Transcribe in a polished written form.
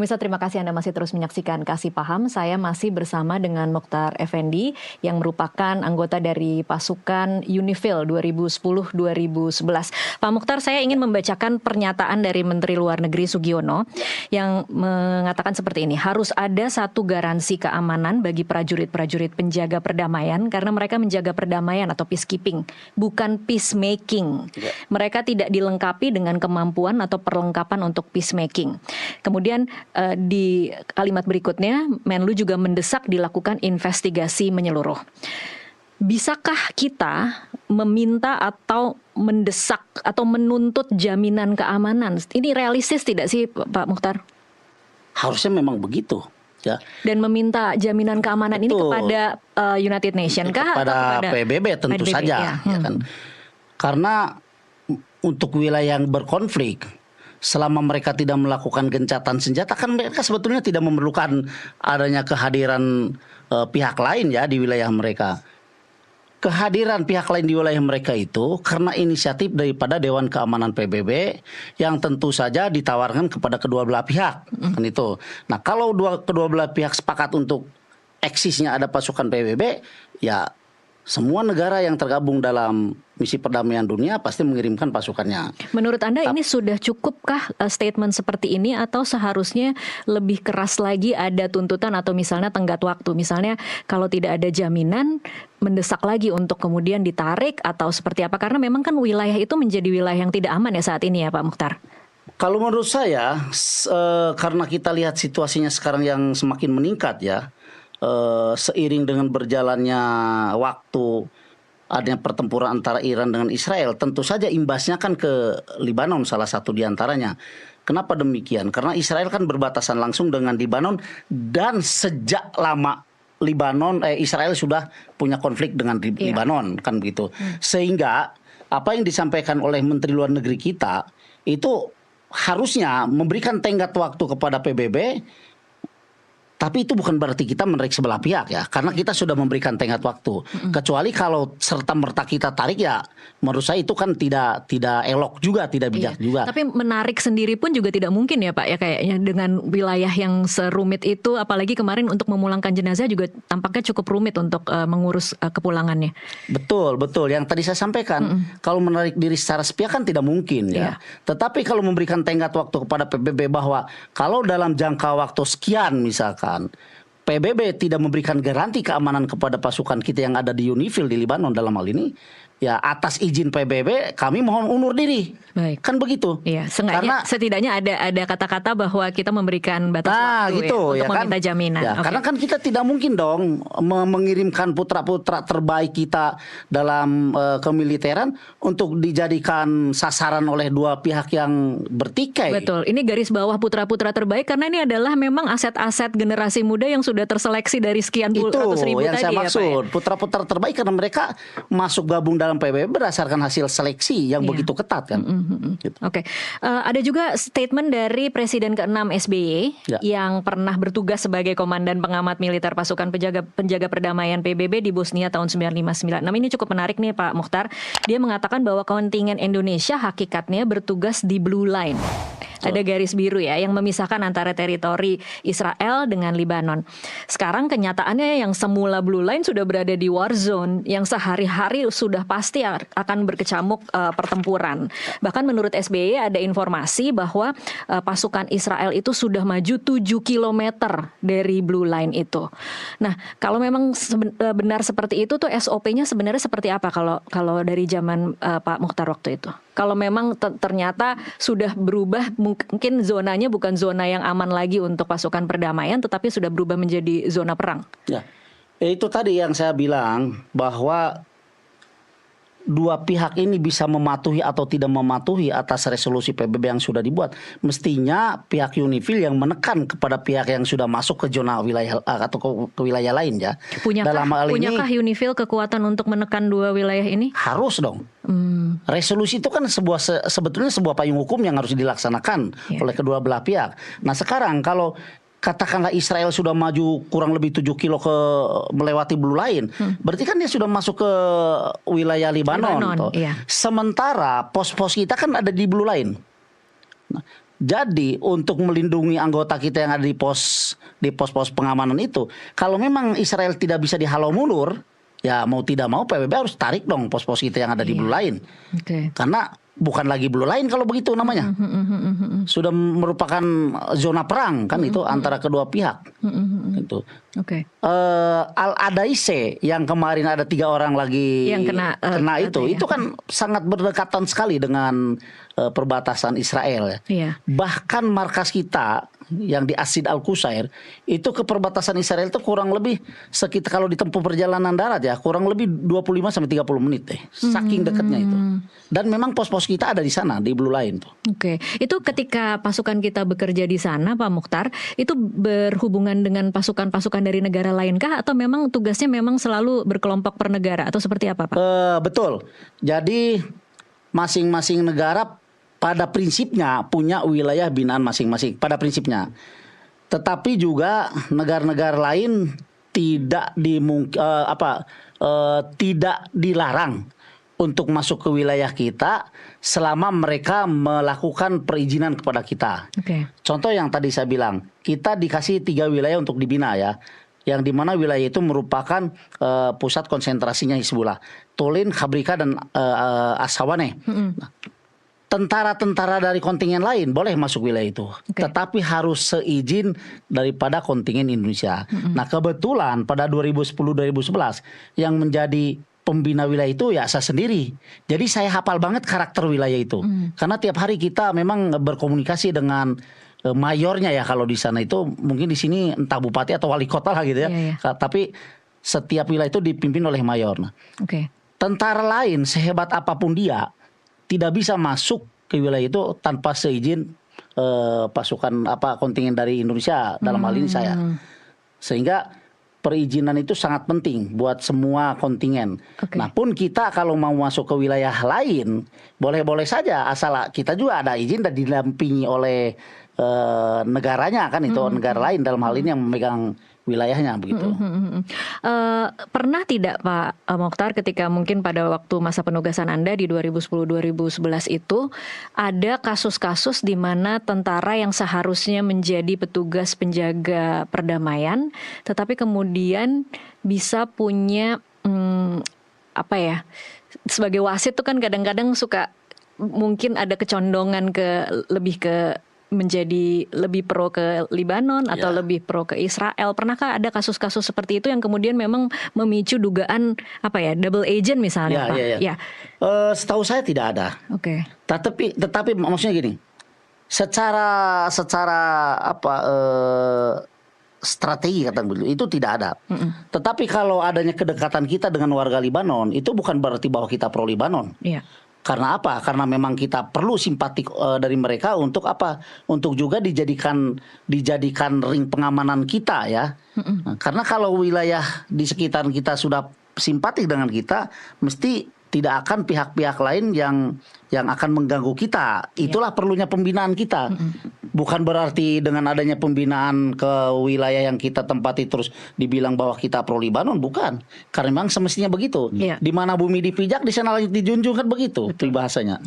Pemirsa, terima kasih Anda masih terus menyaksikan Kasih Paham. Saya masih bersama dengan Mokhtar Effendi yang merupakan anggota dari pasukan UNIFIL 2010-2011. Pak Mokhtar, saya ingin membacakan pernyataan dari Menteri Luar Negeri Sugiono yang mengatakan seperti ini. Harus ada satu garansi keamanan bagi prajurit-prajurit penjaga perdamaian karena mereka menjaga perdamaian atau peacekeeping, bukan peacemaking. Mereka tidak dilengkapi dengan kemampuan atau perlengkapan untuk peacemaking. Kemudian di kalimat berikutnya, Menlu juga mendesak dilakukan investigasi menyeluruh. Bisakah kita meminta atau mendesak atau menuntut jaminan keamanan? Ini realistis tidak sih, Pak Mokhtar? Harusnya memang begitu. Ya. Dan meminta jaminan keamanan ini kepada United Nations kah? Kepada PBB tentu PBB, saja. Ya kan? Karena untuk wilayah yang berkonflik, selama mereka tidak melakukan gencatan senjata, kan mereka sebetulnya tidak memerlukan adanya kehadiran pihak lain ya di wilayah mereka. Kehadiran pihak lain di wilayah mereka itu karena inisiatif daripada Dewan Keamanan PBB yang tentu saja ditawarkan kepada kedua belah pihak. Kan itu. Nah, kalau kedua belah pihak sepakat untuk eksisnya ada pasukan PBB, ya semua negara yang tergabung dalam misi perdamaian dunia pasti mengirimkan pasukannya. Menurut Anda ini sudah cukupkah statement seperti ini atau seharusnya lebih keras lagi ada tuntutan atau misalnya tenggat waktu? Misalnya kalau tidak ada jaminan mendesak lagi untuk kemudian ditarik atau seperti apa? Karena memang kan wilayah itu menjadi wilayah yang tidak aman ya saat ini ya Pak Mokhtar. Kalau menurut saya karena kita lihat situasinya sekarang yang semakin meningkat ya. Seiring dengan berjalannya waktu adanya pertempuran antara Iran dengan Israel, tentu saja imbasnya kan ke Lebanon salah satu diantaranya. Kenapa demikian? Karena Israel kan berbatasan langsung dengan Lebanon dan sejak lama Israel sudah punya konflik dengan Lebanon kan begitu. Sehingga apa yang disampaikan oleh Menteri Luar Negeri kita itu harusnya memberikan tenggat waktu kepada PBB. Tapi itu bukan berarti kita menarik sebelah pihak ya, karena kita sudah memberikan tenggat waktu. Kecuali kalau serta-merta kita tarik ya, menurut saya itu kan tidak elok juga, tidak bijak juga. Tapi menarik sendiri pun juga tidak mungkin ya Pak ya, kayaknya dengan wilayah yang serumit itu, apalagi kemarin untuk memulangkan jenazah juga tampaknya cukup rumit untuk mengurus kepulangannya. Betul. Yang tadi saya sampaikan, kalau menarik diri secara sepihak kan tidak mungkin ya. Tetapi kalau memberikan tenggat waktu kepada PBB bahwa kalau dalam jangka waktu sekian misalkan PBB tidak memberikan garansi keamanan kepada pasukan kita yang ada di UNIFIL di Lebanon dalam hal ini, ya atas izin PBB kami mohon undur diri. Baik. Kan begitu. Iya, karena setidaknya ada kata-kata bahwa kita memberikan batas waktu gitu, untuk meminta kan? jaminan. Ya, karena kan kita tidak mungkin dong mengirimkan putra-putra terbaik kita dalam kemiliteran untuk dijadikan sasaran oleh dua pihak yang bertikai. Betul. Ini garis bawah putra-putra terbaik karena ini adalah memang aset-aset generasi muda yang sudah terseleksi dari sekian ratus ribu yang tadi saya maksud. Ya, Pak, ya? Putra-putra terbaik karena mereka masuk gabung dalam PBB berdasarkan hasil seleksi yang begitu ketat kan. Gitu. Oke. Ada juga statement dari Presiden ke-6 SBY yang pernah bertugas sebagai Komandan Pengamat Militer Pasukan Penjaga Perdamaian PBB di Bosnia tahun 1995. Ini cukup menarik nih Pak Mokhtar. Dia mengatakan bahwa kontingen Indonesia hakikatnya bertugas di Blue Line. Ada garis biru ya yang memisahkan antara teritori Israel dengan Lebanon. Sekarang kenyataannya yang semula Blue Line sudah berada di war zone yang sehari-hari sudah pasti akan berkecamuk pertempuran. Bahkan menurut SBY ada informasi bahwa pasukan Israel itu sudah maju 7 kilometer dari Blue Line itu. Nah, kalau memang benar seperti itu tuh SOP-nya sebenarnya seperti apa kalau dari zaman Pak Mokhtar waktu itu? Kalau memang ternyata sudah berubah, mungkin zonanya bukan zona yang aman lagi untuk pasukan perdamaian, tetapi sudah berubah menjadi zona perang. Ya, itu tadi yang saya bilang bahwa dua pihak ini bisa mematuhi atau tidak mematuhi atas resolusi PBB yang sudah dibuat. Mestinya pihak UNIFIL yang menekan kepada pihak yang sudah masuk ke zona wilayah atau ke wilayah lain ya. Punyakah UNIFIL kekuatan untuk menekan dua wilayah ini? Harus dong. Resolusi itu kan sebetulnya sebuah payung hukum yang harus dilaksanakan oleh kedua belah pihak. Nah sekarang kalau katakanlah Israel sudah maju kurang lebih 7 kilo melewati Blue Line, berarti kan dia sudah masuk ke wilayah Lebanon. Iya. Sementara pos-pos kita kan ada di Blue Line. Nah, Jadi untuk melindungi anggota kita yang ada di pos-pos pengamanan itu, kalau memang Israel tidak bisa dihalau mundur, ya mau tidak mau PBB harus tarik dong pos-pos kita yang ada di Blue Line. Karena bukan lagi Blue Line kalau begitu namanya. Sudah merupakan zona perang kan itu antara kedua pihak. Gitu. Al-Adaise yang kemarin ada 3 orang lagi yang kena itu kan sangat berdekatan sekali dengan perbatasan Israel. Bahkan markas kita yang di Asid Al-Qusair itu ke perbatasan Israel itu kurang lebih sekitar, kalau ditempuh perjalanan darat ya, kurang lebih 25 sampai 30 menit deh. Saking dekatnya itu. Dan memang pos-pos kita ada di sana di Blue Line tuh. Itu ketika pasukan kita bekerja di sana, Pak Mukhtar, itu berhubungan dengan pasukan-pasukan dari negara lainkah atau memang tugasnya memang selalu berkelompok per negara atau seperti apa, Pak? Betul. Jadi masing-masing negara pada prinsipnya punya wilayah binaan masing-masing pada prinsipnya. Tetapi juga negara-negara lain tidak tidak dilarang untuk masuk ke wilayah kita selama mereka melakukan perizinan kepada kita. Contoh yang tadi saya bilang, kita dikasih 3 wilayah untuk dibina ya. Yang dimana wilayah itu merupakan pusat konsentrasinya Hizbullah. Tolin, Khabrika, dan Ashawaneh. Tentara-tentara dari kontingen lain boleh masuk wilayah itu, tetapi harus seizin daripada kontingen Indonesia. Nah kebetulan pada 2010-2011 yang menjadi pembina wilayah itu ya saya sendiri. Jadi saya hafal banget karakter wilayah itu, karena tiap hari kita memang berkomunikasi dengan mayornya ya, kalau di sana itu mungkin di sini entah bupati atau wali kota lah gitu ya. Tapi setiap wilayah itu dipimpin oleh mayor. Nah, tentara lain sehebat apapun dia tidak bisa masuk ke wilayah itu tanpa seizin pasukan kontingen dari Indonesia, dalam hal ini saya. Sehingga perizinan itu sangat penting buat semua kontingen. Nah pun kita kalau mau masuk ke wilayah lain boleh-boleh saja, asal kita juga ada izin dan didampingi oleh negaranya kan, itu negara lain dalam hal ini yang memegang wilayahnya begitu. Pernah tidak Pak Mokhtar ketika mungkin pada waktu masa penugasan Anda di 2010-2011 itu ada kasus-kasus di mana tentara yang seharusnya menjadi petugas penjaga perdamaian tetapi kemudian bisa punya sebagai wasit tuh kan kadang-kadang suka mungkin ada kecondongan lebih ke menjadi lebih pro ke Libanon atau lebih pro ke Israel. Pernahkah ada kasus-kasus seperti itu yang kemudian memang memicu dugaan double agent misalnya, Pak? Setahu saya tidak ada. Tetapi maksudnya gini, secara strategi kata begitu itu tidak ada. Tetapi kalau adanya kedekatan kita dengan warga Libanon itu bukan berarti bahwa kita pro Libanon. Karena apa? Karena memang kita perlu simpatik dari mereka untuk apa? Untuk juga dijadikan ring pengamanan kita ya. Nah, karena kalau wilayah di sekitar kita sudah simpatik dengan kita, mesti tidak akan pihak-pihak lain yang akan mengganggu kita. Itulah perlunya pembinaan kita. Bukan berarti dengan adanya pembinaan ke wilayah yang kita tempati terus dibilang bahwa kita pro Libanon, bukan. Karena memang semestinya begitu. Di mana bumi dipijak, di sana langit dijunjung, kan begitu bahasanya.